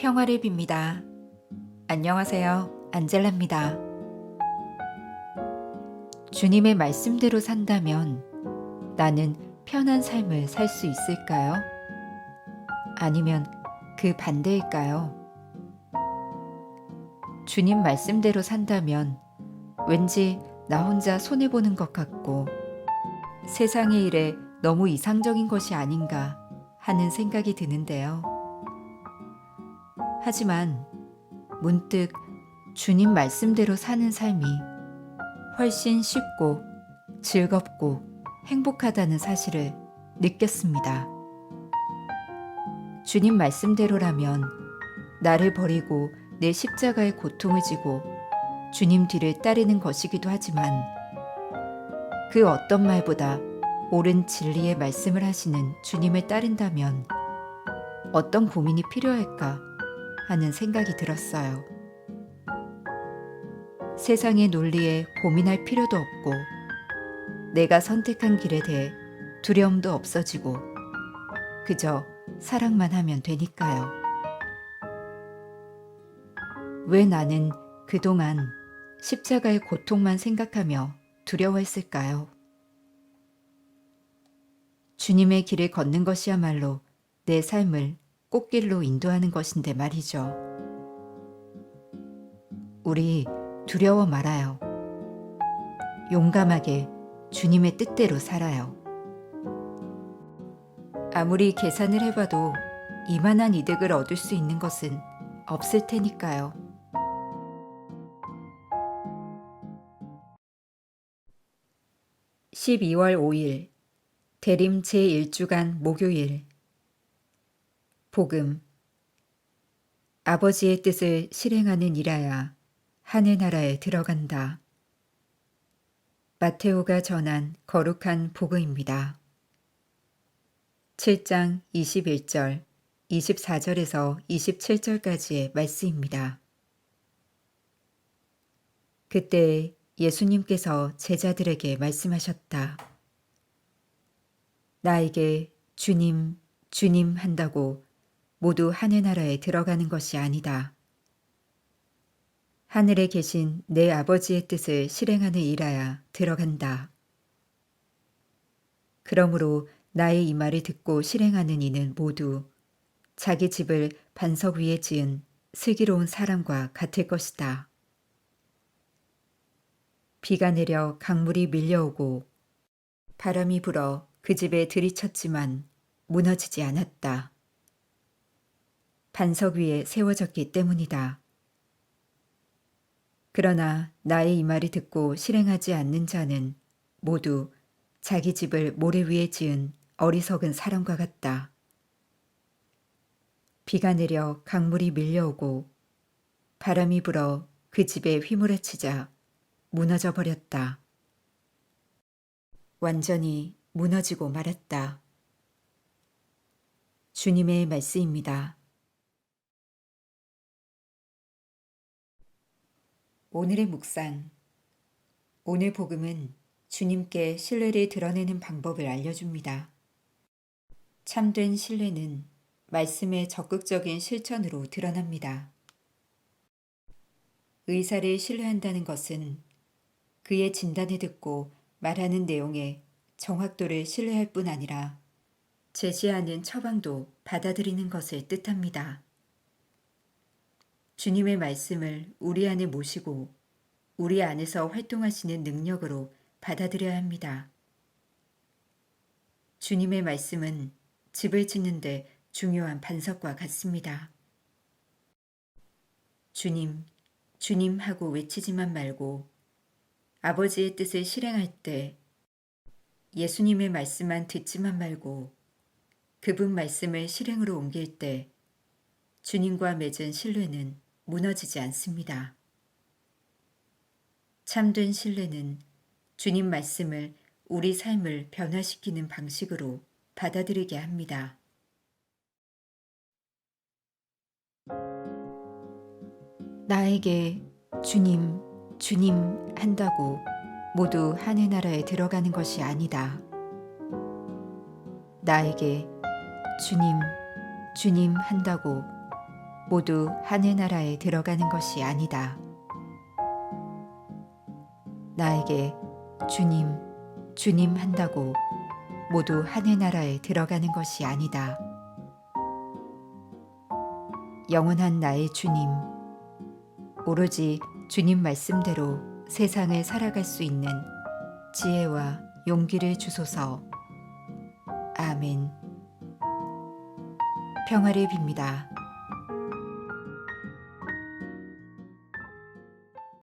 평화를 빕니다. 안녕하세요. 안젤라입니다. 주님의 말씀대로 산다면 나는 편한 삶을 살 수 있을까요? 아니면 그 반대일까요? 주님 말씀대로 산다면 왠지 나 혼자 손해보는 것 같고 세상의 일에 너무 이상적인 것이 아닌가 하는 생각이 드는데요. 하지만 문득 주님 말씀대로 사는 삶이 훨씬 쉽고 즐겁고 행복하다는 사실을 느꼈습니다. 주님 말씀대로라면 나를 버리고 내 십자가의 고통을 지고 주님 뒤를 따르는 것이기도 하지만 그 어떤 말보다 옳은 진리의 말씀을 하시는 주님을 따른다면 어떤 고민이 필요할까 하는 생각이 들었어요. 세상의 논리에 고민할 필요도 없고 내가 선택한 길에 대해 두려움도 없어지고 그저 사랑만 하면 되니까요. 왜 나는 그동안 십자가의 고통만 생각하며 두려워했을까요? 주님의 길을 걷는 것이야말로 내 삶을 꽃길로 인도하는 것인데 말이죠. 우리 두려워 말아요. 용감하게 주님의 뜻대로 살아요. 아무리 계산을 해봐도 이만한 이득을 얻을 수 있는 것은 없을 테니까요. (12월 5일) 대림 제1주간 목요일. 복음. 아버지의 뜻을 실행하는 이라야 하늘나라에 들어간다. 마테오가 전한 거룩한 복음입니다. 7장 21절, 24절에서 27절까지의 말씀입니다. 그때 예수님께서 제자들에게 말씀하셨다. 나에게 주님, 주님 한다고 모두 하늘나라에 들어가는 것이 아니다. 하늘에 계신 내 아버지의 뜻을 실행하는 이라야 들어간다. 그러므로 나의 이 말을 듣고 실행하는 이는 모두 자기 집을 반석 위에 지은 슬기로운 사람과 같을 것이다. 비가 내려 강물이 밀려오고 바람이 불어 그 집에 들이쳤지만 무너지지 않았다. 반석 위에 세워졌기 때문이다. 그러나 나의 이 말을 듣고 실행하지 않는 자는 모두 자기 집을 모래 위에 지은 어리석은 사람과 같다. 비가 내려 강물이 밀려오고 바람이 불어 그 집에 휘몰아치자 무너져 버렸다. 완전히 무너지고 말았다. 주님의 말씀입니다. 오늘의 묵상. 오늘 복음은 주님께 신뢰를 드러내는 방법을 알려줍니다. 참된 신뢰는 말씀의 적극적인 실천으로 드러납니다. 의사를 신뢰한다는 것은 그의 진단을 듣고 말하는 내용의 정확도를 신뢰할 뿐 아니라 제시하는 처방도 받아들이는 것을 뜻합니다. 주님의 말씀을 우리 안에 모시고 우리 안에서 활동하시는 능력으로 받아들여야 합니다. 주님의 말씀은 집을 짓는데 중요한 반석과 같습니다. 주님, 주님 하고 외치지만 말고 아버지의 뜻을 실행할 때 예수님의 말씀만 듣지만 말고 그분 말씀을 실행으로 옮길 때 주님과 맺은 신뢰는 무너지지 않습니다. 참된 신뢰는 주님 말씀을 우리 삶을 변화시키는 방식으로 받아들이게 합니다. 나에게 주님, 주님 한다고 모두 하늘나라에 들어가는 것이 아니다. 나에게 주님, 주님 한다고 모두 하늘나라에 들어가는 것이 아니다. 나에게 주님, 주님 한다고 모두 하늘나라에 들어가는 것이 아니다. 영원한 나의 주님, 오로지 주님 말씀대로 세상을 살아갈 수 있는 지혜와 용기를 주소서. 아멘. 평화를 빕니다.